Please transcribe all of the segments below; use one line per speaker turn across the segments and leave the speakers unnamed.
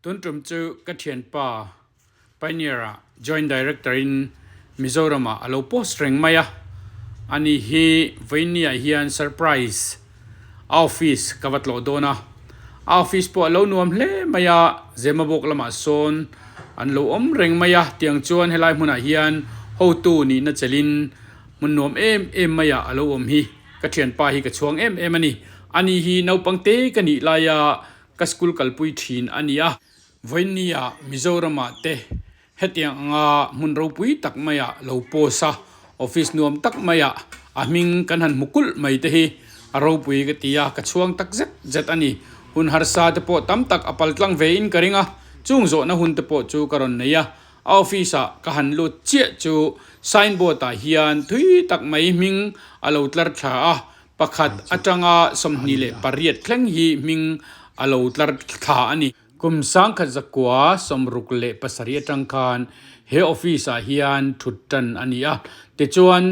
ตุนตุมจูกระเทียนป่าไปเนี่ยระ Joint Director in Mizoram อโลโพสเริงมายะอันนี้ฮีวันนี้ฮีอันเซอร์ไพรส์ออฟฟิศกับวัดโลโดนะออฟฟิศพอเราหนุ่มเล่มายะเจมาบอกละมาโซนอันเราเริงมายะเตียงจวนให้ไล่มุนฮีอันฮูตูนี่นัจลินมุนหนุ่มมายะเราฮีกระเทียนป่าฮีกระช่วงอันนี้ฮีนาปังเตกันนี่ลายะกัสกุลกัลปุยทีนอันนี้อะวันนี้อะมิโซรามาเตเฮตียงมุนรูปุยตักมายะเราโพสะออฟฟิศนวมตักมายะอามิงกันหันมุกุลไม่เตฮีเราปุยกติยากระช่วงตักเจ็ดอันนี้หุ่นฮาร์ซาเตโปตั้มตักอปัลตังเวอินกริงะจุงโซนะหุ่นเตโปจูกรอนเนียออฟฟิศอะกหันลุเจจูไซน์บอร์ตาฮิอันทุยตักไม่มิงอาเราตลาดชาประคัดอัจงาสมนิเลปริยดเคร่งฮีมิงอาเราตลาดชาอันนี้กุมสังขจักว่าสมรุกเลปัสริยจังการเฮออฟฟิศฮิอันทุตันอันนี้เตจวน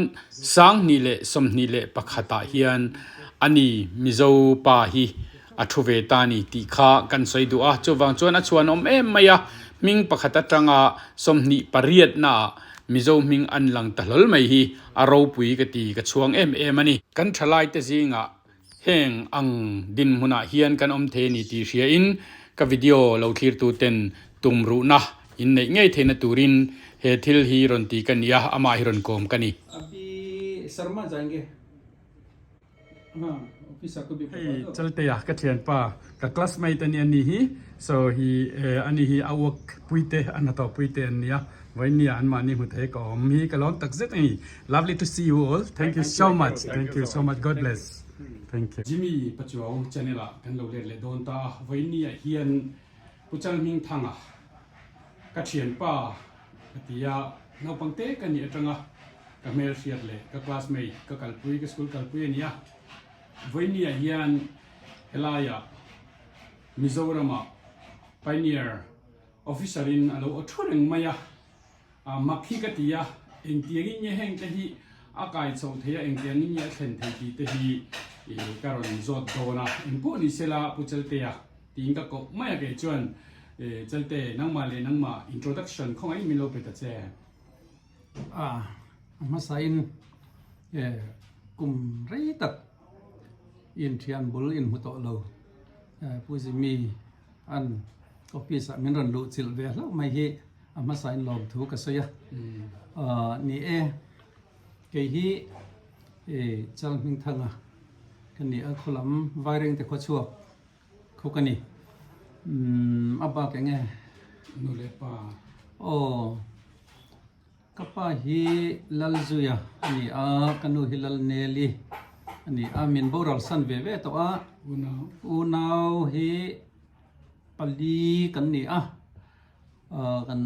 สังนิเลสมนิเลประคัดฮิอันอันนี้มิโซปาฮีอัทุเวตานีติขากันสวยดูจวังจวนชวนมายะมิงประคัดจังอาสมนิปริยดนามิโซมิงอันหลังตลอดไม่ฮีอารมณ์ปุยกตีกช่วงมันนี่กันทลายเตจิงเฮงอังดินมุนาเฮียนกันเทนีตีเชียอินกับวิดีโอเราคลิร์ตูเต็นตุมรูนะอินในไงเทนตูรินเฮทิลฮีรอนตีกันยาอามาฮิรอนโกมกันนี่
अभी शर्मा जाएंगे हाँ ऑफिस आपको भी पता है
चलते या कथियन पा का classmate ani hi so hi ani hi awak puite anato puite ania vainia an mani huthe ko mi kalon takzet ni lovely to see you all thank you so much god bless thank you jimmy pachuao chanela kan lo le don ta vainia hian puchal ming thanga kathian pa katia no pangte kan ni atanga ka mer siat le ka classmate ka kalpui ka school kalpui ania vainia hian helaya Mizoram pioneer officer in alo othureng maya makhi katia engtiang in heng te hi akai chho theya engtiang in ya thlen thei ti te hi karon zot dona impo ni sela puchelte ya ting ka ko maya ke chuan chelte nangma le nangma introduction khong ai milo pe ta che
ma sain kum rei tak in thian bul in mu to lo puji mi an office min ran lu chil ve lo mai hi ama sain lom thu ka soya ni ke hi chal ming thanga kan ni a kholam vairing te kho chuak khu kan ni aba ke nge
nu le pa
kapa hi lal zuya ni a kanu hi lal neli ani amin boral san ve ve to a unau hi pali kan ni kan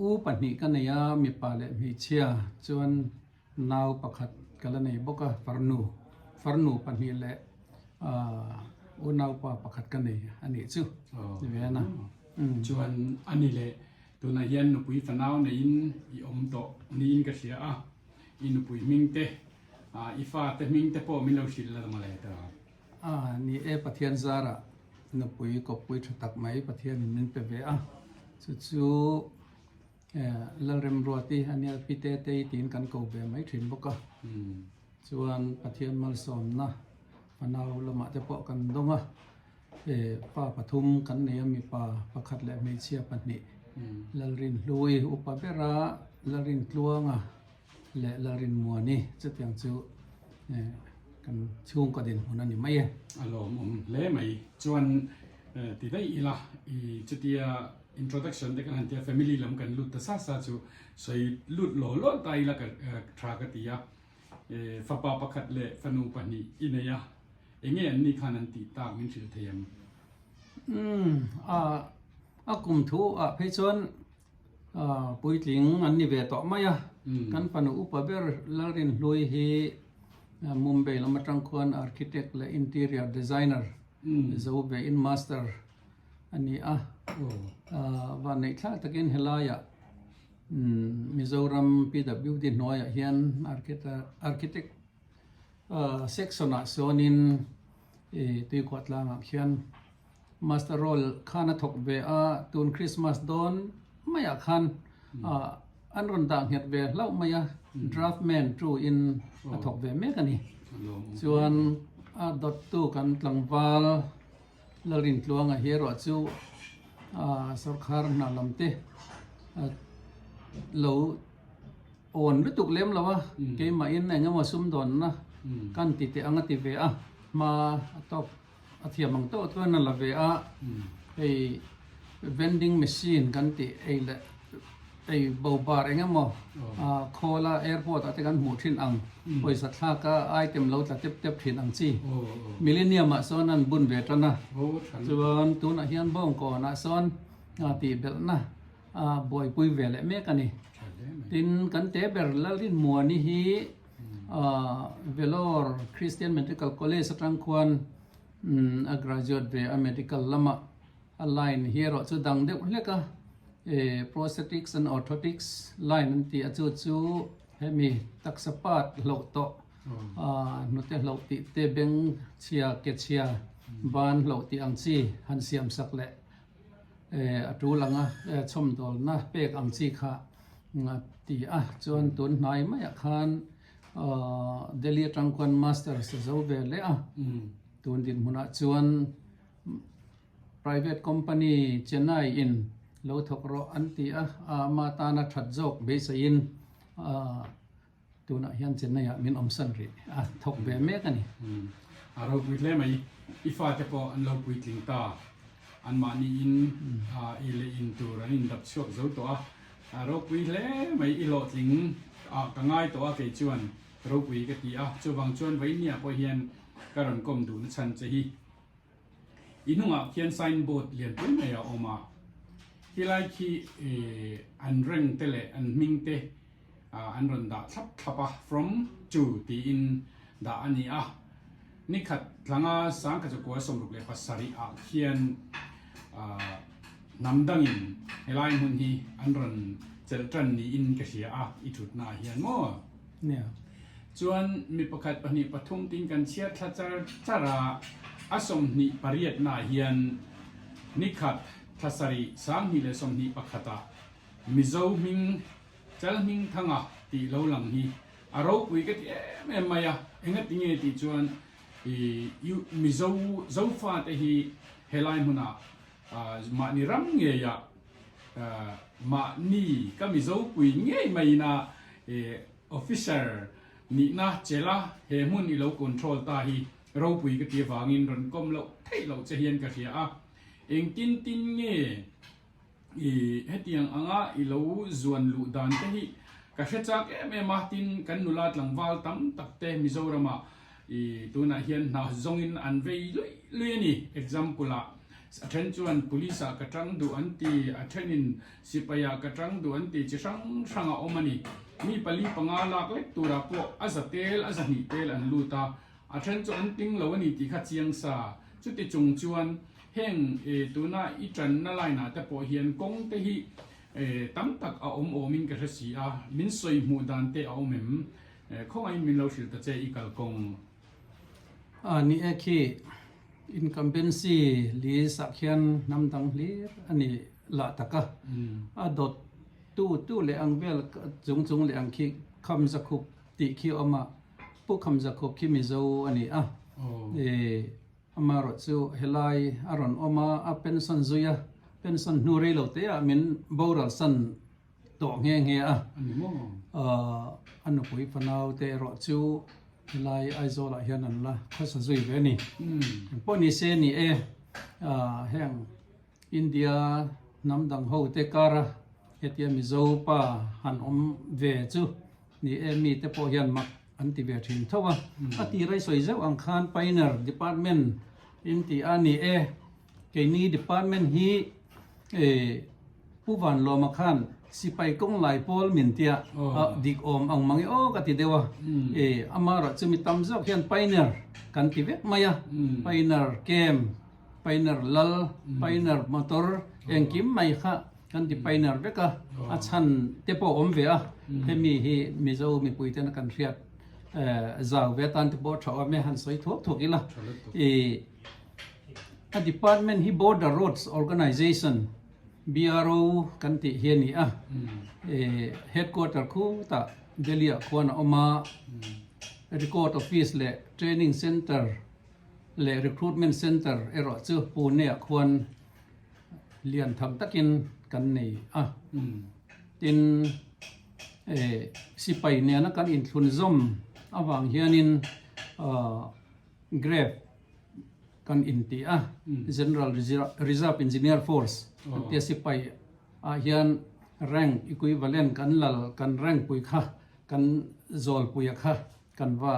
u pani kan ya mi pale mi chia chuan nau pakhat kala nei boka farnu pani le unau pa pakhat kan nei ani chu ve na
chuan ani le tuna hian nu pui fanau na in I om to ni in ka sia in pui ming te ifa te ming te po min lo sil la ma le ta
ni pathian zara na pui ko pui thatak mai pathian min pe ve chu lalrem roti ania pite te tin kan ko ve mai thin boka chuan pathian mal som na panau lama te po kan donga pa pathum kan ne mi pa pakhat le me chia pani lalrin lui upa bera lalrin tluanga le lalrin muani chutiang chu kan chung ka din hunan ni mai
alo le mai chuan ti dai ila I chutia introduction de kan tia family lam kan lut ta sa chu soi lut lo tai la ka thra ka tia fa pa pakhat le fanu pani ineya enge an ni khanan ti ta min thil theyam
kum thu phei chuan puitling an ni ve to maya kan panu upaber larin loi hi Mumbai lamatang khuan architect le interior designer zo ve in master ani wa nei thla takin helaya Mizoram PWD noya hian architect section a sonin tui kwatla ma hian มาสเตอร์โรลข้านัทกเวอาตูนคริสต์มาสโดนไม่อยากคันอันรันต่างเหตุเวเล่าไม่อยากดราฟแมนทรูอินทกเวเมกันนี่ส่วนดอตตู้กันหลังวาลลรินทลวงเฮียรอจูสักคาร์นาลำเตเราโอนหรือตุกเล่มแล้ววะเกมมาอินไหนงั้นมาซุ่มโดนนะกันติดอังติเวะมาตบอาเทียมังโต้ตัวนั่นละเวะไอ้ vending machine กันติไอ้เบาบาร์เองมั้งโคลาแอร์พอร์ตแต่กันหูทิ้นอังบริษัทท่าก็ไอเต็มเราจะเต็บทิ้นอังจีมิเลเนียมอ่ะโซนนั้นบุญเวทนะส่วนตัวนักเรียนบ้องก่อนนะโซนตีเบลนะบ่อยปุยเวลเมกันนี่ตินกันเตเบลลลินมัวนี่ฮีเวลอร์คริสเตียนเมดิคอลคอลเลจสตรังควนgraduate เวอเมริกันละมาไลน์ฮีโร่สุดดังเด็กเล็กอะprosthetics and orthotics ไลน์นั่นที่จู่ให้มีตักสปาร์ตเหลาโตนุเตเหลาติเตเบงเชียเกตเชียบานเหลาติอังซีหันเสียมสักเละดูหลังชมดอลนะเป็กอังซีค่ะตีจวนตุนนายไม่อยากคันเดลียตรังควันมาสเตอร์เจ้าเวลเลยตุนดินมุนาจวน private company เจนไนอินเราถกรออันตีมาตานาทัดจกเบสอินตัวน่ะยันเจนไนมินอมสันรีถกเบเมกันนี่
เราคุยเล่ไหมอีฟ้าจะพออันเราคุยถึงตาอันมานี่อินอีเลอินตัวนั้นดับชกเจ้าตัวเราคุยเล่ไหมอีโลถึงกังไงตัวเกจวนเราคุยกันที่จูบังจวนไว้เนี่ยพอเฮียนการันกลมดูนชันจะฮีอินุเขียนไซน์บอร์ดเรียนเป็นไงออกมาที่ไล่ที่อันเร่งเตะอันมิงเตะอันรันดาทับfrom จูที่อินดาอันนี้นี่ขัดหลังสังกัดกัวสมรุปเลยภาษาริเขียนนำดังอินเฮลัยมุนฮีอันรันเจริญจันนี่อินกษีอีถุดนาเฮียนมั่ว
เนี่ย
จวนมีประกาศปนิปทุมติงกันเชียทัศจาระอสมนิปริยนาเฮียนนิขัดทัศริสามนิเลสมนิปขัตามิโซมิงเจลมิงทั้งตีโลหลังฮีอารมณ์วิกตเอ็มไม่เอ็งติงเอติจวนมิโซฟ้าเตฮีเฮลัยมุนามานิรัมเงียมานี่ก็มิโซกุยเงียไม่นะofficer นี่นะเจล่าเฮมุนอีโลคอนโทรลตาฮีเราปุยก็ที่ฟังอินรันก้มเราเท่เราจะเห็นกันเสียเองกินตินเงี้ยเฮตียงอ่างอีโลจวนลุดานเตฮีก็เชื่อจักเมื่อมาตินกันนุลาดหลังวาลตั้มตักเตมิโซรามาตัวน่ะเห็นน่ะจงอินอันเวย์เลยนี่ example ละอันจวนpolice กระจังดูอันตีอันนินสิปยากระจังดูอันตีจะช่างเอามานี่มีปลีปังอาลักเล็กตัวระพวกอาจจะเตลอาจจะหิเตลอันลูตาอันจวนติ้งเราวันนี้ที่ขัดเชียงซาจุดที่จงจวนแห่งตัวน่ะอีจันน่ะไลน่ะแต่พอเห็นกงเตหิตั้มตักเอาโอมินกระสีมินสวยหมู่ดานเตเอาเมมข้อไอ้มินเราสิตะเจอีกัลกง
นี่คือincumbency ลีสักเขียนนำตังลีอันนี้ละตะกะดดตู้เลยอังเวลจงเลยอังคิคำสักคุบติคิวอามาผู้คำสักคุบคิมิโซอันนี้อามารถซูเฮลัยอารอนอามาเป็นสันซุยเป็นสันนูริโลเตะมินบอรัลสันโตเงี้ยอันนู้นคุยพนาวเตะรถซูลายไอโซลาเฮียนันละข้าศึกเวนี่พวกนี้เซนี่แห่งอินเดียน้ำดังหูเตการะเอทียมิโซปาหันเวจูนี่มีแต่พวกยันมักอันที่เวทินเท่าว่าที่ไรสวยเจ้าอังคารไปเนอร์ดีพาร์ตเมนต์อินที่อันนี้เกนี่ดีพาร์ตเมนต์ฮีผู้วันรอมาขันสิไปกงไหลพอลมินเตียดิกอมอังมังก็ติดเดียวอามาระจะมีตำจับเขียนไปเนอร์กันที่เวทมายาไปเนอร์เกมไปเนอร์ลลไปเนอร์มอเตอร์เองกิมไม่ค่ะกันที่ไปเนอร์เวก้าอาชันเตปอมเวียเฮมีเจ้ามีปุยเตนกันเรียดจาวเวตันที่บอชาวไม่หันสวยทุกอีละ a department hi border roads organization BRO kan ti hian ni a headquarter khu ta Delhi khon oma record office le training center le recruitment center ero chu Pune khon lian tham takin kan nei a tin sipai ne na kan in thun zom awang hianin grab kan in ti a General Reserve Engineer Force te sipai a hian rank equivalent kan lal kan rank pui kha kan zol pui kha kan wa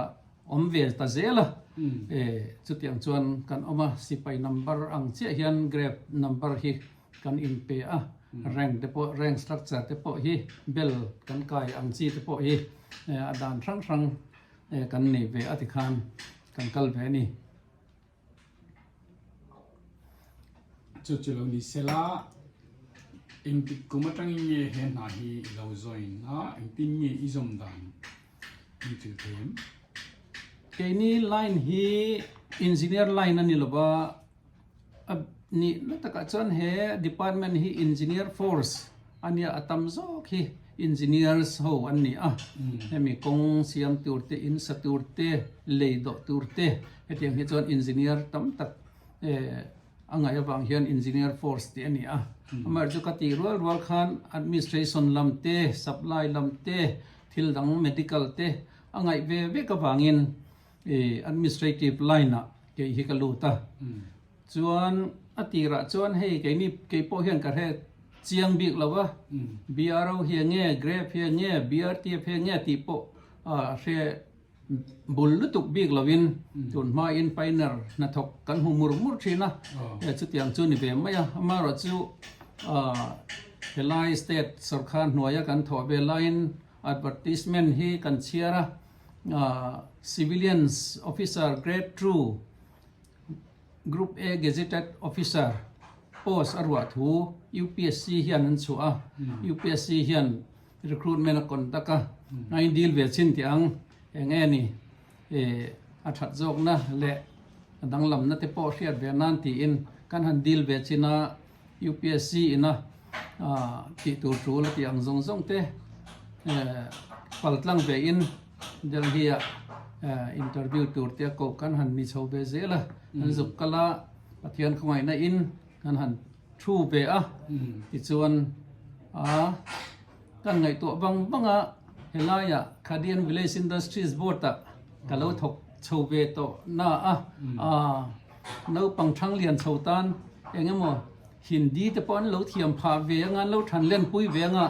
omve ta zela chutiang chuan kan oma sipai number ang che hian grab number hi kan in pe a rank te po rank structure te po hi bel kan kai ang chi te po hi adan rang kan nei ve ati khan kan kal ve ni
chulo ni sela in kumatang nge he na hi lo join na in tin nge izom dan ni tu them
keini line hi engineer line ani loba ni nataka chan he department hi engineer force ania atam zo khi engineers ho anni a hemi kong siam turte in saturte leido turte hetiang hi chon engineer tam tak angai awang hian engineer force ti ani a amar chu kati rual khan administration lamte supply lamte thildang medical te angai ve ka wangin administrative line a ke hi ka luta chuan atira chuan hei ke ni ke po hian ka he chiang bik lawa BRO hi nge grab hi nge BRT hi nge ti po she bul lutuk bik lawin tun ma in painer na thok kan humur thina chu tiang chu ni ve maya amaro chu helai state sarkar noya kan tho be line advertisement hi kan chiara civilians officer grade 2 group A gazetted officer post arwa thu UPSC hian an chu a UPSC hian recruitment kon taka ngai deal ve chin tiang enge ni athat jok na le dang lam na te po hriat ve nan ti in kan han deal ve china UPSC ina ti tu tu la ti ang zong te paltlang ve in Delhi interview tur te ko kan han ni chho be zela an zup kala pathian khwai na in kan han thu be a ti chuan kan ngai to banga helaya Khadian Village Industries Board ta kalo thok chho be to na no pang thang lian chho tan engemo Hindi te pon lo thiam pha ve nga lo than len pui ve nga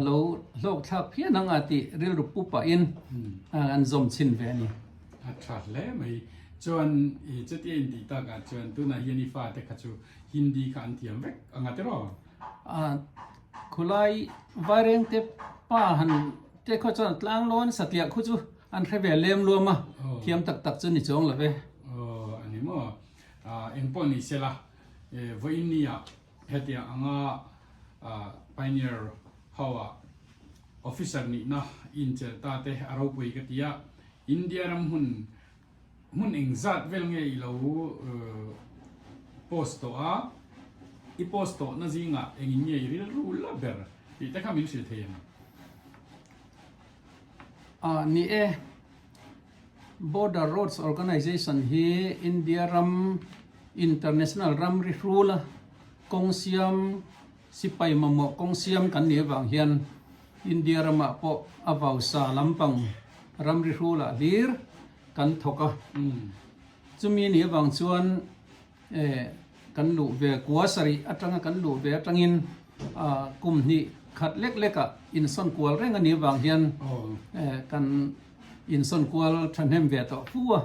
lo lok thak phia nang ati ril ru pu pa in an zom chin ve ni
athat le mai chuan chati in di ta ga chuan tu na hiani fa te khachu Hindi kan thiam vek anga te ro
khulai vareng te pa han te kho chan tlang lon satya khu chu an khre lem lo ma thiam tak chu ni chong la ve
ani mo engpon ni sela voinia hetia anga pioneer hawa officer ni na in chel ta te aro pui ka tia India ram hun engzat vel nge ilo posto a I posto na zinga engin nge ril ru la ber I ta kamin sil them
ni Border Roads Organization hi India ram international ram ri rula kongsiam sipai mamo kongsiam kan ni wang hian India rama po awaw sa lampang ram ri rula lir kan thoka chumi ni wang chuan kan lu ve kuasari atanga kan lu ve atangin kum ni khat lek in son kwal reng ani wang hian kan in son kwal thanem ve to fuwa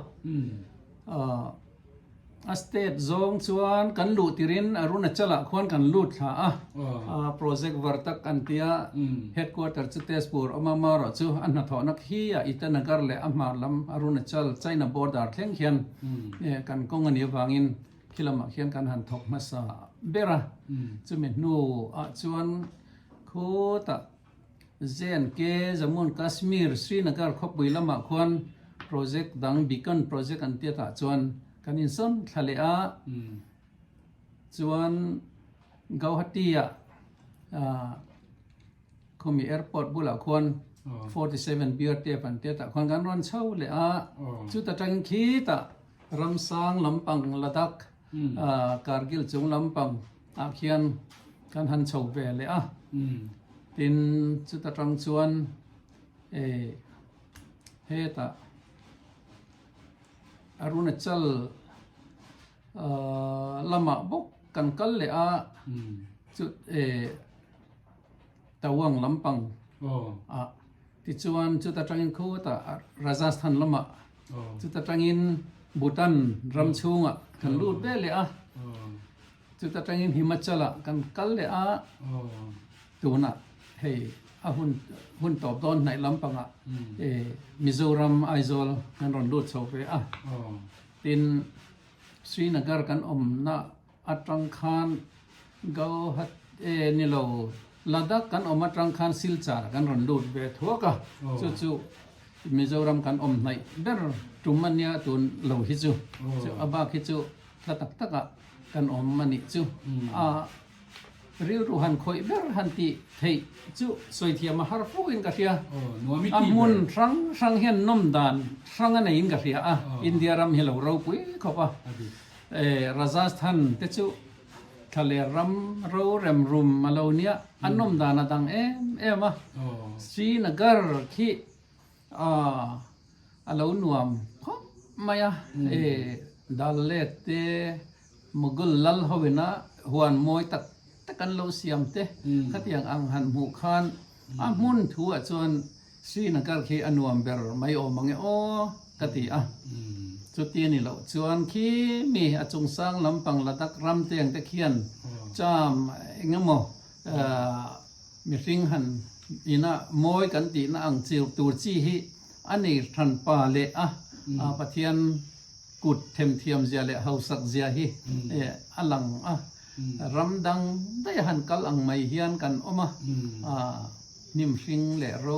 state zong chuan kan lu tirin Arunachala khon kan lut tha project vartak antia headquarter chu Tezpur amama ro chu anna thona khi itanagar le amalam Arunachal China border thleng hian kan kongani wangin kilama hian kan han thok masa bera chumin nu chuan khota zen ke Jammu Kashmir Srinagar khopui lama khon project dang beacon project antia ta chuan kan in son thale จวนเกาฮัตตีอ่ะเขามีแอร์พอร์ตบุหรี่คน47 beer เตียปันเตียแต่คนกันร้อนเช่าเลยจุดตะจังคีตะรำสางลำปังละดักการกิลจงลำปังเขียนกันหันเช่าเวเลยตินจุดตะจังชวนเฮตะอรุณจัลละมาบกกันกัลเลยจุดตะวังลำปังที่ชวนจุดตะจังอินคู่ตะราชสถานละมาจุดตะจังอินบูตันรำชูงกันรูดเบลเลยจุดตะจังอินหิมัจฉละกันกัลเลยตัวน่ะเฮ้หุ่นตอบตอนในลำปังมิโซรัมไอโซลกันรอนรูดโซเฟตินสรีนกรกันน่ะอัตรังคานเกาฮัดนี่เราลาดักกันอัตรังคานซิลจาร์กันรอนรูดเวทัวกะจู่มิโซรัมกันในเบอร์จุมันเนี่ยตัวเราฮิจูอาบาฮิจูทักทักกันมันนี่จูริวรูหันคอยเบอร์หันตีเฮ้ยจู่สวยเทียมหาฟูอินกัเทียมุนรังเฮียนนมดานรังอันไหนอินกัเทียอินเดียรัมเฮลเราปุยขบราชสถานเตจู่ทะเลรัมเราเรมรุมมาเลเนียอันนมดานดังมะซีนกรขี้เราหนวมพบมายดัลเลตมุกลลฮาวินะฮวนมวยตะกันเราเสียมเตะขัดยังอังหันหมู่คานมุนทัวจนซีนักขี้อนุมเบอร์ไม่มังกัดจุดนี้เราจวนขี้มีจงสร้างลำปังละตักรำเตียงตะเคียนจามเงี้ยมั้มีสิ่งหันอีน่ะมวยกันตีน่ะอังจิวตูจีฮีอันนี้ทันปาเลปะเทียนกุดเทียมเจียเลเฮาสักเจียฮีอลังรำดังได้หันกัลอังไม่เฮียนกันนิมสิงเลเรา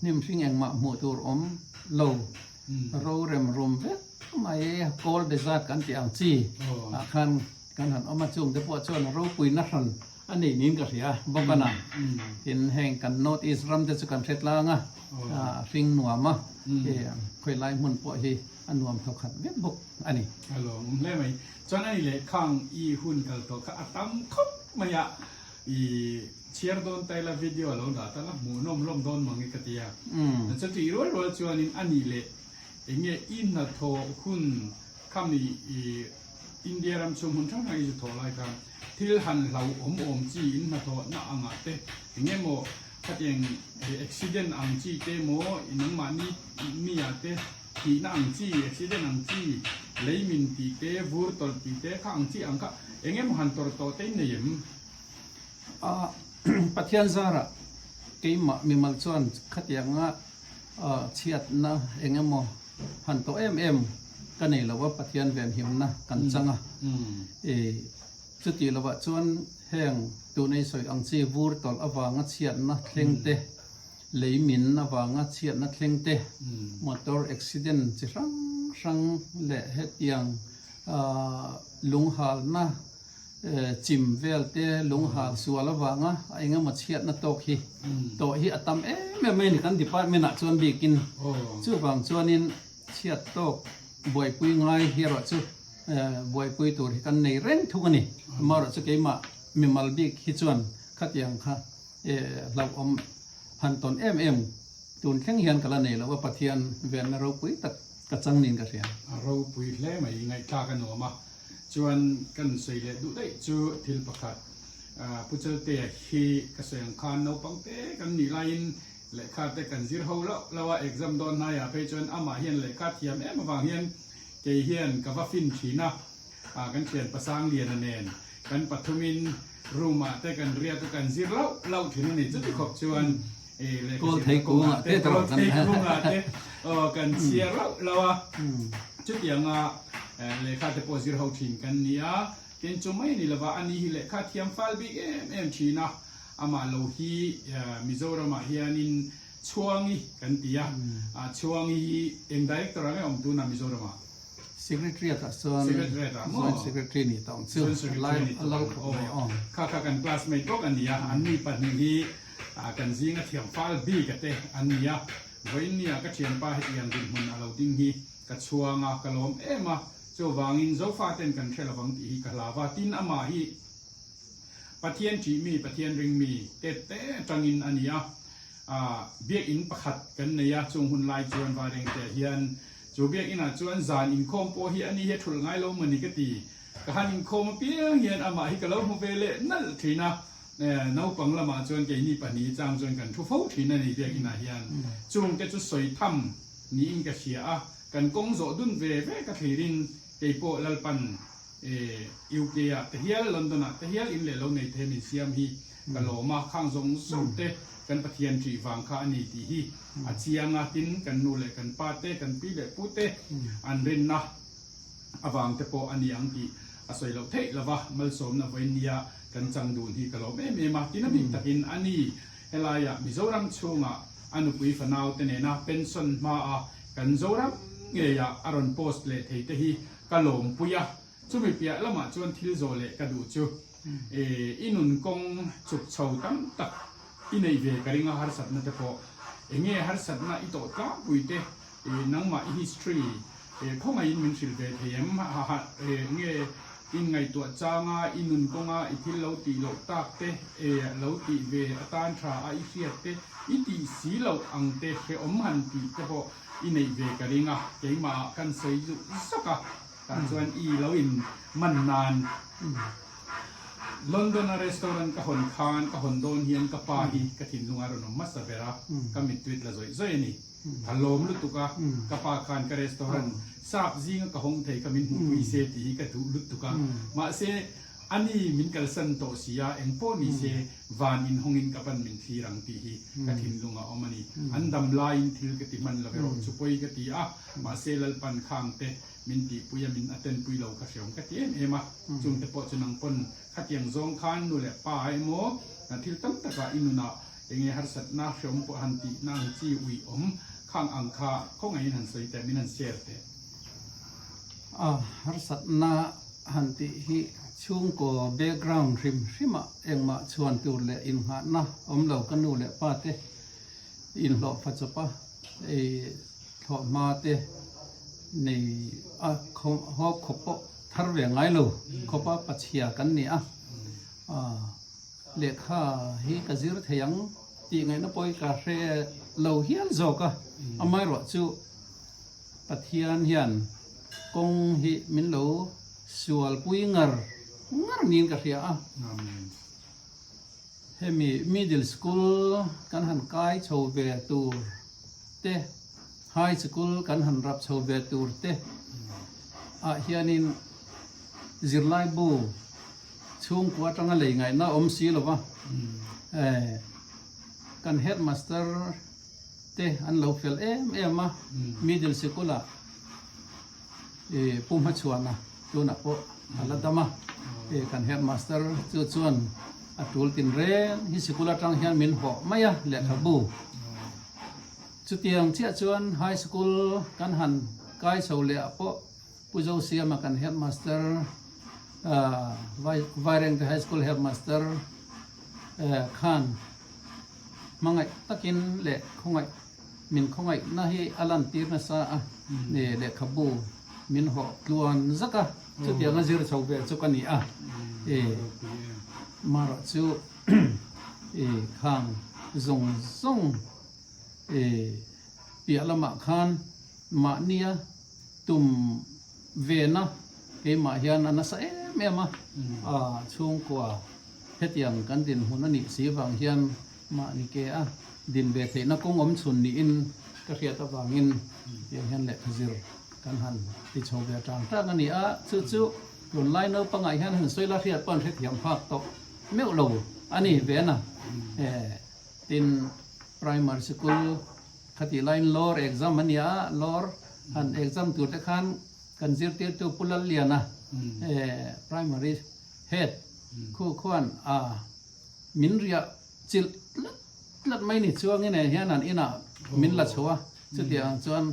นิมสิงเองมาหมู่ตัวโลเราเรมรุมเวทไม่โกลเดซัดกันที่อังจีกันหันจุ่มเดปวดชนเราปุยนักหันอันนี้นินก็เสียบอกกันนะเห็นแห่งกันโนติสรัมจะสุกันเสร็จแล้วฟิงหนัวมาคุยไล่มุนปอยอันนวมเขาขัดเว็บบุกอันนี้
ฮัลโหลเล่ไหมจนอันนี้เลยข้างอีหุ่นกันตัวก็ตั้มคบมาอยากเชียร์โดนแต่ละวิดีโอเราด่าแต่ละหมูนมร่มโดนมังกรตีอ่ะแต่จะตีรัวจวนนี้อันนี้เลยเองเนี่ยอินนัทโทหุ่นคำนี้อินเดียรัมชมหุ่นช่างไหนจะโทรอะไรกันที่หันเราจีอินนัทโทน่าอ่างเตะเองเนี่ยโมถ้าอย่างอุบิเหตุอ่างจีเตโมอินังมันนี่มีอ่ะเตะที่นั่งจีอุบิเหตุอ่างจีเลยมินตีเตะวูร์ตอลตีเตะข้างจีอ่างก็เองเนี่ยมันตัวโตเตะเนี่ยม
ปัทยันซาระเกี่ยมีมัลชวนขัดยังเชียดนะเองโมหันตัวกันนี่เราว่าปัทยันเวียนหิมนะกันจังสุดที่เราว่าชวนแห่งตัวในสอยอังซีวูร์ตอลอวางเชียดนะเคร่งเตะเลยมินอวางเชียดนะเคร่งเตะมอเตอร์อุบิเหตุจะรังเละเหตุยังลุงฮัลนะจิมเวลเตลุงหาสัวละวางไอ้เงี้ยมาเชียดนัตโตฮีอัตมไม่นี่กันดิปาไม่นักชวนบีกินชื่อฟังชวนนินเชียดโตบวยปุยง่ายเฮียรชื่อบวยปุยตัวกันในเร่งทุกนี่มาเราจะเกี่ยมามีมัลบีกฮิจวนขัดยังค่ะเราหันตอนตูนแข่งเฮียนกันละนี่เราว่าปะเทียนเวียนเราปุยตัดกระจังนินกันเสีย
เราปุยเล่ไม่ไงกล้ากันหนูมาจวนกันใส่เลยดูได้จูทิลประคัดผู้เจอเตะฮีกระเสียงคานเอาปังเตะกันหนีไลน์เลยคาเตะกันซิร์เขาแล้วว่าเอกซัมโดนนายไปจนอามาเฮียนเลยคาเทียมมาฟังเฮียนเกยเฮียนกับว่าฟินชีนะกันเขียนภาษาอังกฤษนั่นเองกันปัทมินรูมาเตะกันเรียกกันซิร์เราถึงนี่จุดขอบจวน
เลยก็เทกูเตะตลอดกัน
กันเชียร์เราว่าจุดอย่างเลยค่าเตปอซิร์เขาทิ้งกันเนี่ยเป็นจไม่นี่ละว่าอันนี้เลยค่าเทียมฟัลบิชีนะอามาโลฮีมิโซรามาเฮียนินช่วงนี้กันตีช่วงนี้เองได้ตัวอะไรตัวนั้นมิโซรามา
secretary อะส่วน
Secretariat อะ
ส่วน secretary นี่ต้องชื่อ
Secretary
ไล่
นี่
เราขอไม่ออก
ข้ากัน classmate ก็อันนี้อันนี้ปัจจุบันกันซิงก็เทียมฟ้าบีกันเตอันนี้วันนี้ก็เชียนป้าให้ยังดินหุ่นเราดิ้งฮีก็ชัวงากะลมมาโจวางินโจฟ้าเต็นกันเชลวังตีกะลาวาตินอามาฮีปะเทียนจีมีปะเทียนริงมีเตเตจังอินอันนี้เบียอินประคัดกันเนี่ยจงหุ่นลายจวนวาเรงเตเฮียนจูเบียอินจวนจานอินคอมโปฮีอันนี้เฮ็ดทุลง่ายลงมันนี่ก็ตีก็หันอินคอมเปียเฮียนอามาฮีกะลมเวเลนั่นทีนะน้าปังละมาจวนเกนี่ปะนี้จางจวนกันทุกฟูทีนั่นนี่เบียอินเฮียนจงก็จะสวยทำนี่อินก็เสียกันกงโจดุนเวก็ทีรินเกโปลลปันอิวเกียแต่เฮียลอนดอนแต่เฮียอินเลลในเทมิเซียมฮีกะโลมาข้างทรงสุดเตกันปะเทียนจีฟังข้านี่ที่ฮีอาเชียงตินกันนูเลกันปาเตกันปีเดปูเตอันเรนนะอวังเตโปอันนี้อังกีอาศัยเราเทละวะมัลสมนะเวเนียกันจังดูนฮีกะโลเมมาตินบิตะกินอันนี้เฮลายะมิโซรัมชูงะอนุปุยฟนาวเตเนนะเป็นส่วนมากันโซรัมเงียอารอนโพสเลเทเตฮีกะโลมปุยะจุบิเปียละมาจวนทิลโซเลกระดูจูอินุนกงจุกเฉาตั้มตักอินในเวกริงาฮาร์สัตนะเตโปเงี้ยฮาร์สัตนะอิโตตาปุยเตนังมาฮิสตรีข้องไงอินมินสิลเวเทียมฮะเงี้ยอินไงตัวจางาอินุนกงาอิทิลเลวตีเลวตักเตเลวตีเวอตานทราอิเฟียเตอิติสีเลวอังเตเฮอมหันตีเตโปอินในเวกริงาเกมากันเซยุสักการส่วนอีเราอินมันนานลอนดอนรีสอร์ทกับฮอนคานกับฮอนโดนเฮียนกับปาฮีกับทินลุงอารอนมัสเวรากับมิตรวิทย์ละจอยนี่ฮัลโหลมลุตุกะกับปาคานกับรีสอร์ททราบซิงกับฮงไทยกับมินหุยเซตีกับดูลุตุกะมาเซอันนี้มินกัลสันโตเซียเอ็งโปนิเซวานินฮงอินกับปันมินทีรังตีฮีกับทินลุงอาอมานีอันดัมไลน์ทิลกับติมันละเวรสุปอยกับตีมาเซลลปันข้างเตมินตีปุยมินอัตเทนปุยเหล่าข้าเสียงกัดเอ็มจุงเตปอจุนังปนขัดยังซงขันดูแลป้ายโมนั่นที่ตั้งแต่ก็อินุนะยังไงฮาร์สัตนาเสียงปหันตินางจีอุยข้างอังคาข้องไงนันสวยแต่มินันเสียเต
ฮาร์สัตนาหันติฮิช่วงก็แบ็กกราวด์ริมเองมาชวนตัวเลอินหานะเรากันดูแลป้าเตอินหลอกฟัจจปะถอดมาเตนี่เขาขบทารเวงไงลูขบปัจเจียกันนี่เลขาฮีกจิรเทียงตีไงนะปอยกาเรเราเฮียนจอกไม่รู้จู่ปัจเจียนเฮียนกงฮีมินโลสวลปุยงร์นินกาเรียเฮมีmiddle schoolกันหันกายโชว์เวตูเตhigh school กันหันรับโชว์เวตูเตเฮียนินจิรไลบูช่วงกว่าจังอะไรไงน่าสีหรอวะกันเฮดมาสเตอร์เตอันเราเฟลมาmiddle schoolปุ่มหัดชวนนะตัวนักโปอัลลัดมากันเฮดมาสเตอร์ชวนตูลตินเรฮิสกุลจังเฮียนมินหอไม่อะเล็กบูจุดยังเชี่ยชวนไฮสคูลกันหันกายโซเลียปะผู้เจ้าเสียมากันเฮดมาสเตอร์ไวเรงที่ไฮสคูลเฮดมาสเตอร์ขันมังไงตะกินเล็กคงไงมินคงไงน่าให้อลันตีร์นะซะเนี่ยเล็กบูมินหอล้วนสักจุดยังจิรชาวเวจุกันนี่มาราจูข้างซงเปียละมาขันมาเนียตุมเวนะมาเฮียนนัสเมมาช่วงกว่าเฮ็ดยังกันดินหุ่นนี่สีฟังเฮียนมานี่เกดินเบเทนักงอมสุนนี่อินกระเทียตะวังอินยังเฮียนเล็กจิรกันหันที่ชาวเวจางถ้ากันนี่จู่หลุนไล่เนื้อปังไงเฮียนหันสวยละเทียป้อนเฮ็ดยังภาคตกเมื่อเราอันนี้เวนะติน primary school ขัดไลน์ lower exam มันเนี่ย lower อัน exam ตัวเด็กขันกันจิรเตียตัวปุลเลียนะprimary head คู่ควรมินเรียจิลลัดไม่นิดช่วงนี้เนี่ยเฮียนันอินะมินลัดชัวจุดเดียวจวน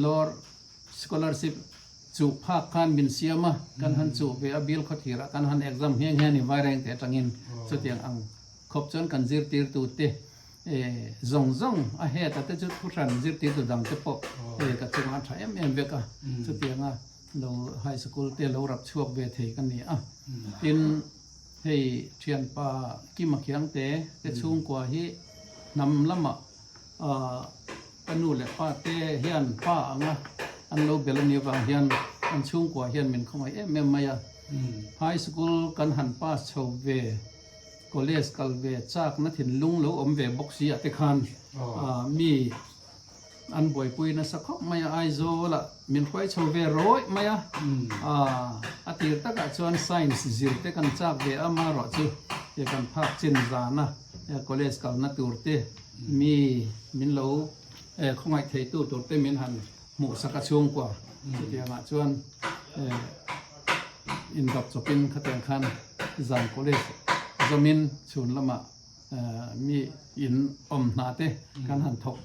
lower scholarship จูภาคการบินเสียมากันหันจูเวอบิลเขาทีระกันหันเอ็กซัมเฮียงนี่ไว้แรงแต่จังอินสุดยังอังครบจนกันจิรตีร์ตูเตzong a he ta te chu thuran zir ti tu dang te po ka chunga tha em ve ka chu ti nga lo high school te lo rap chuak ve thei kan ni a tin hei thian pa ki ma khyang te chung kwa hi nam lama anu le pa te hian pa anga an lo belani wa hian an chung kwa hian min khomai em maya high school kan han pa chho ve college kalve chak na thin lung lo om ve boxi ate khan mi an boy pui na sakhop maya ai zo la min khoi chho ve roi maya atir ta ka chuan science zir te kan chak ve ama ro chu ye kan phak chin za na college kal na tur te mi min lo khongai thei tu tur te min han mu saka chung kwa chu ti nga chuan in dop chopin khateng khan zan college zomin chun lama mi in na te kan han thok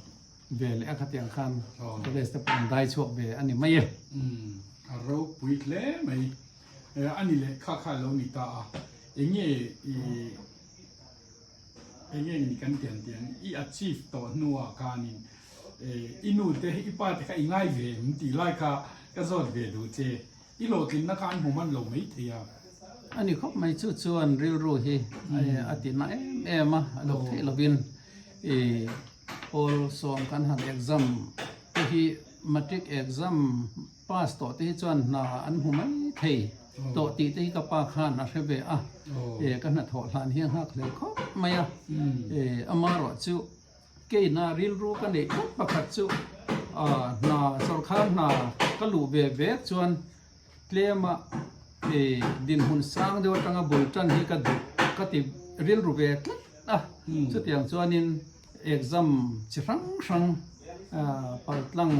ve le kha tiang khan college te pang dai chok ve ani mai
a ro puit le mai ani le kha lo ni ta enge ni kan tian I achieve to nuwa kanin inu te ipa te ka ingai ve mti lai ka zot ve du che I lo tin na kan hu man lo mai thia
อันนี้เขาไม่ชื่อชวนริ้วรู้ฮีอาทิตย์นั้นมาลูกที่เราบินโอลส่งกันหัน exam ที่ matric exam pass ต่อที่ชวนน่าอันหูไม่เที่ต่อที่กับป้าขานนะใช่ไหมกันหัดถอดหลานเฮียงหักเลยเขาไม่อามารอจูเกยน่าริ้วรู้กันเด็กประคัดจูน่าสารคามน่าก็หลู่เวชวนเคลียมาดินหุ่นสร้างเดียวตั้งบุญจันที่ก็ติเรียนรู้เวทสุดอย่างส่วนนี้ exam ช่างปัดลัง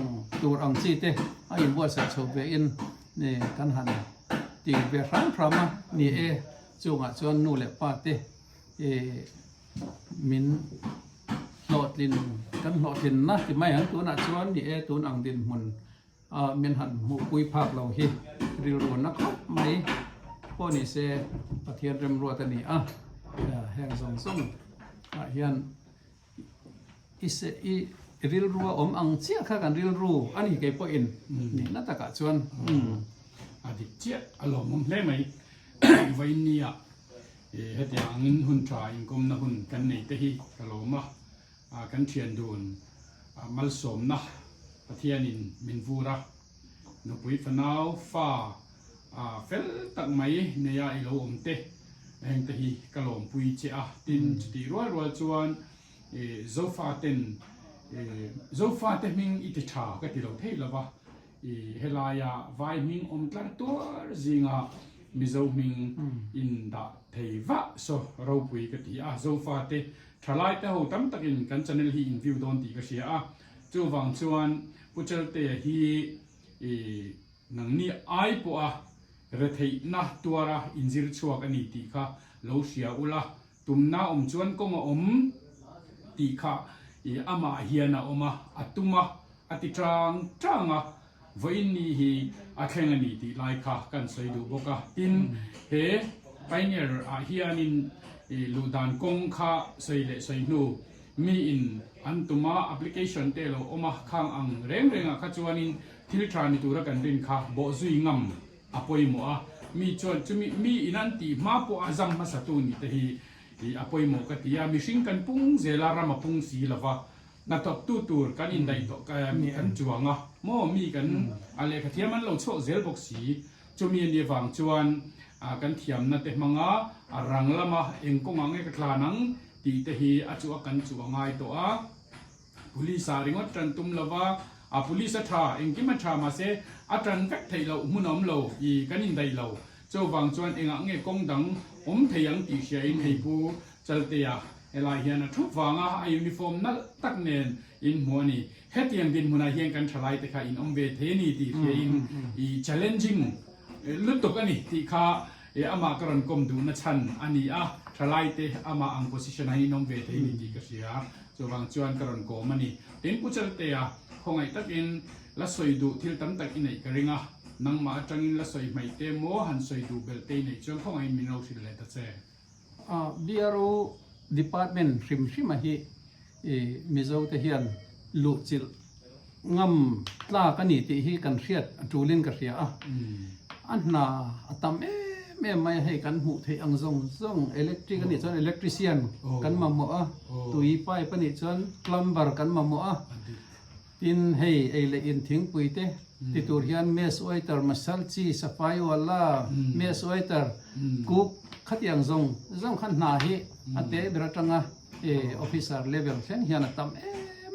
ตัวอังซีเตไอ้บัวสัตว์โชว์เวอินนี่กันหันตีเวรังพรามานี่จูงส่วนนู่นแหละป้าเตมินหลอดลินกันหลอดลินนะที่ไม่หันตัวน่ะส่วนนี่ตัวอังดินหุ่นมีหันหูคุยภาคเราเฮริลวนนะครับไม่พอนี่เสประเทศเริ่มรัวตันนี่แห่งส่งเฮียนริลรัวอังเจียข้ากันริลรัวอันนี้เก็บพออินนี่น่าตะกะชวน
อดีเจียอารมณ์มันเล่ไหมไว้เนี่ยเหตุอย่างนี้หุ่นชายกรมนะหุ่นกันในเตหีกะโลมากันเทียนดูนมัลสมนะประเทศนินมินฟูระนปุยฟนาวฟ้าเฟลตักไหมเนียอิโลอมเตแห่งเตหีกะโลมปุยเจ้าตินจุดรัวจวนโซฟาเตมิงอิติชาก็ติเราเทละวะเฮลายาไวมิงอมตลังตัวจิงมิโซมิงอินดาเทวะโซเราปุยก็ติโซฟาเตทลายแต่หูตั้มตะกินกันจันเลฮีอินวิวโดนตีก็เสียจู่วังชวนผู้เจริญเตฮีนังนี้ไอปัวเรทีน่าตัวระอินซิรชัวกันนี่ตีค่ะโลเชียอุละตุมน้าชวนก็มาตีค่ะอามาเฮียนะมาอัตุมาอติจังวันนี้ฮีอาแข่งนี่ตีไลค่ะกันใส่ดูบกะตินเฮไปเนี่ยเฮียนินลูดานกงค่ะใส่เละใส่นูมีอินอันตุมาแอปพลิเคชันเตโลมาข้างอังเร่งข้าจวนินทิลทรานิตัวกันดินค่ะบ่ซุยงำอภัยมัวมีจวนจะมีอินันตีมาปัวจัมมาสัตุนิเตฮีอภัยมัวกติยามีชิงกันปุ้งเจลารามาปุ้งสีละวะนัดตัวตัวกันอินได้ตัวกันมีกันจวงโมมีกันอะไรกติยามันเราโชว์เจลบกสีจะมีในฝั่งจวนกันเทียมนัดเตมังรังละมาเองก็มังเอกลานังตีเตฮีอาจจะกันจวงไงตัวpolice ringot tran tum lova police tha engki ma tha ma se atran vek thei lo munom lo I kanin dai lo cho wang chuan enga nge kong dang theiang ti sia in hei pu chalte ya ela hian a thu wanga a uniform na tak nen in moni hetiang din muna hian kan thalai te kha in ve the ni ti in challenging lutok ani ti kha ama karon kom du na chan ani thalai te ama ang position hi nom ve the ni ti ka sia cho wang chuan karon ko mani tin puchal te kong ai takin la soi du thil tam tak inai ka ringa นังมาจังอินละสวยไม่เต็มโมหันสวยดูเบลเตในช่วงของไอ้มินเราสิเลยตัดเซ่
BRO department ริมหิมิโซเทียนลุจิลงำลากันนี่ที่กันเรียดจูลินกันเรียอันน่าตามไม่ให้กันหูเทอังซงอิเล็กทริกกันนี่จนอิเล็กทริเซียนกันมาหมอตุยไปปนิจนพลัมเบอร์กันมาหมอทินให้ไอเลอินทิ้งปุยเตติตูเรียนเมสไวเตอร์มาสัลชีสไฟวลาเมสไวเตอร์กุกขัดยังซงขันนาฮีอันเตะเบรตังออฟฟิเซอร์เลเวลเช่นเฮียนตาม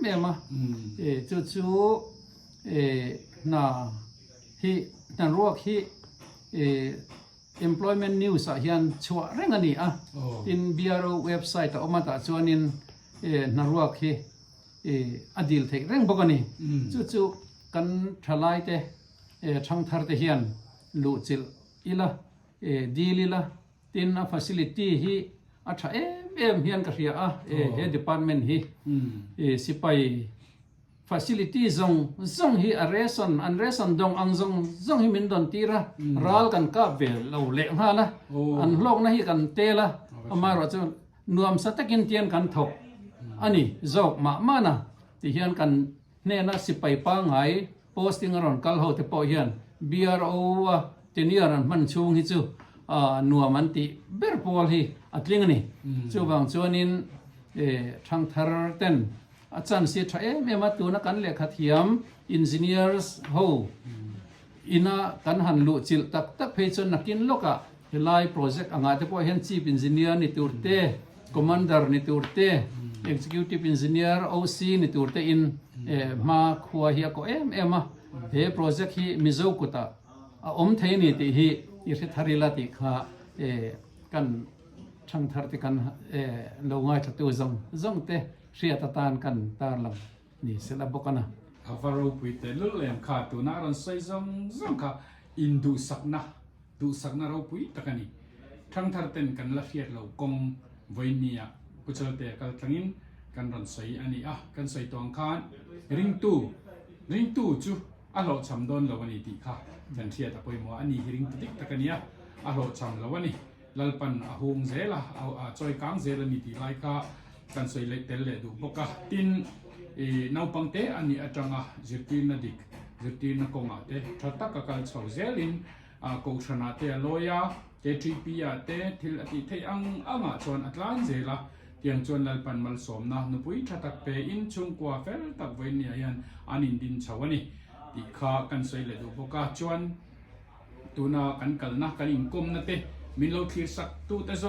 เมมาจู่น่าฮีนั่นรวกฮีemployment news เฮียนชัวเร่งอันนี้in BRO website ออกมาตัดชวนินนั่นรวกฮีอดีลเทคเร่งบอกกันนี่จู่กันทลายเตช่างทาร์เตเฮียนลูจิลอีละดีลีละตินfacilityฮีอัฐเฮียนกันเรียdepartmentฮีสิไปfacility zong hi arreson unreson dong ang zong hi min don tira ral kan ka vel lo le ha la an lok na hi kan te la amaro chu nuam sa takin tian kan thok ani zok ma na ti hian kan ne na sipai pa ngai posting aron kal ho te po hian BRO teniar an man chung hi chu nuam an ti ber pol hi atling ni chu bang chuanin thang thar tenอาจารย์เสียใจแม่มาตัวนักการเลือกขัดเทียม engineers โฮอินะกันหันลุจิลตักเพจนักกินโลกะไลน์โปรเจกต์อ่างแต่พอเห็น chief engineer นี่ตัวเต้ commander นี่ตัวเต้ executive engineer OC นี่ตัวเต้อินมาขัวเฮียก็มาเฮโปรเจกต์ฮีมิโซกุตาเทนี่ที่ฮีอิริทาริลาติค่ะกันช่างทาร์ติกันลงง่ายจากตัวซงเต้เสียตานกันตาลำนี่เสร็จแล้วบอกกันนะ
อาฟารูปุยเตลุเลมขาตัวน่ารันใส่ซงค่ะอินดูสักนะเราปุยตะกันนี่ทั้งทาร์เตนกันละเฟียดเรากงไว้เนี่ยกุศลเตะกันทั้งอินกันรันใส่อันนี้กันใส่ตัวอังคารริงตู้จูเราชำดอนเราวันนี้ตีค่ะกันเสียแต่ปุยมัวอันนี้ริงตุ๊กตะกันเนี่ยเราชำเราวันนี้ลัลปันหงเซล่ะจอยกังเซล่ะนี่ตีไลค่ะกันสวยเล็กเตลเลดูปกตินนาวปังเตอันนี้อาจารย์จิตตินดิกจิตตินกงอาเตทัตตะกกันสาวเซลินโคชนาเตลอยาเตทริปีอาเตทิลอติเทอังชวนอัตลันเซล่ะเตียงชวนลัลปันมัลสมนะนุปุยทัตตะเปอินชุงกัวเฟลตักเวนียันอันอินดินชาวนี่ติขากันสวยเลยดูปกชวนตัวน่ากันกัลนะกันอินกุมนะเตมิโลคิสักตัวเตซ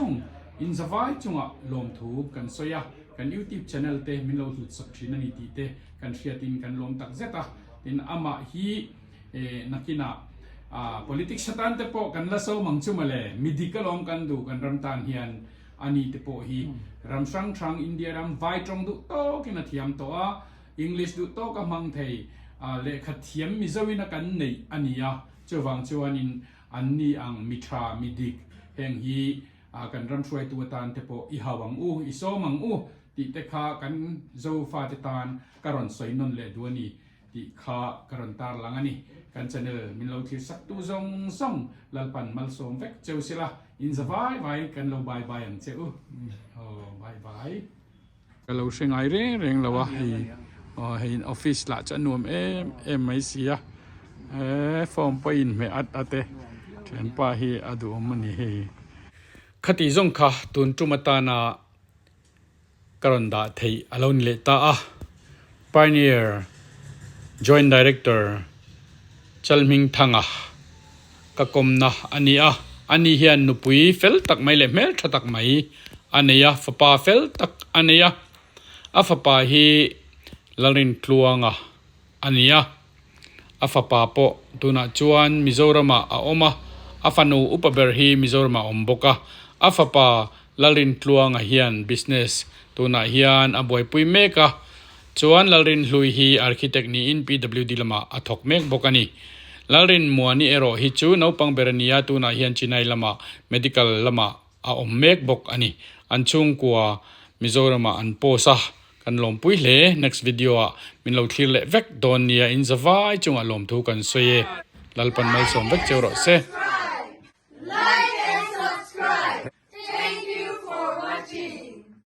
งอินสวายจุงลมถูกันสอยกัน YouTube channel เตมิโลทุสักทีนันทีเตกันเชียตินกันลมตักเซตาตินอามาฮีนักกินาpolitics ตันเตปกันละโซมังจุมาเลมิดิกลมกันดูกันรำตานเฮียนอันนี้เตปฮีรำสังทรังอินเดียรำไวตรงดูโตกินาเทียมตัวอังกฤษดูโตกับมังไทยเลขัดเทียมมิจวินักันในอันนี้เจ้าวังเจ้านินอันนี้อังมิทรามิดิกแห่งฮีกันรำช่วยตัวตานเทปอีหาวังอีโซมังติเตคากันโจฟาติตานการันสวยนนเลดวนีติคาการันตาร์ลังอันนี้กันชแนลมินเราที่สักตัวซงลัลปันมัลสมเฟกเจ้าสิละอินสบายกันเราบายอย่างเจ้าบายกันเราเชียงไอเร่งเราว่าให้ออฟฟิศละจะนวมไม่เสียฟอร์มไปอินไม่อัดเตเห็นป่าเฮอดูมันนี่เฮคติจงค่ะตุนจุมตานาการันดาเทอลอนเลตาPioneer Joint Director จัลมิงทังกะกมนะอันนี้เฮียนนุปุยเฟลตักไม่เล่เมลทักไม่อันนี้ฟปาเฟลตักอันนี้ฟปาฮีลารินคลวงอันนี้ฟปาโปตุนาจวนมิโซรามาอมาฟานูอุปเบอร์ฮีมิโซรามาอมบกฟปาลารินคลวงเฮียน business ตุนาเฮียนบวยปุยเมกจวนลารินลุยฮีอาร์คิเทคนี่อิน PWD ลมาทอกเมกบกันีลารินมัวนี่ฮิจูนเอาปังเบรนียาตุนาเฮียนจินัยลมา medical ลมาอมเมกบกอันนี้อันชุงกัวมิโซรามาอันโพสะกันลมปุยเล่ next video มินเราทีเล็กเวกโดนเนียอินสวายจุงลมทุกันสวย lalpan mal som vek chero se
Like and subscribe. Thank you for watching.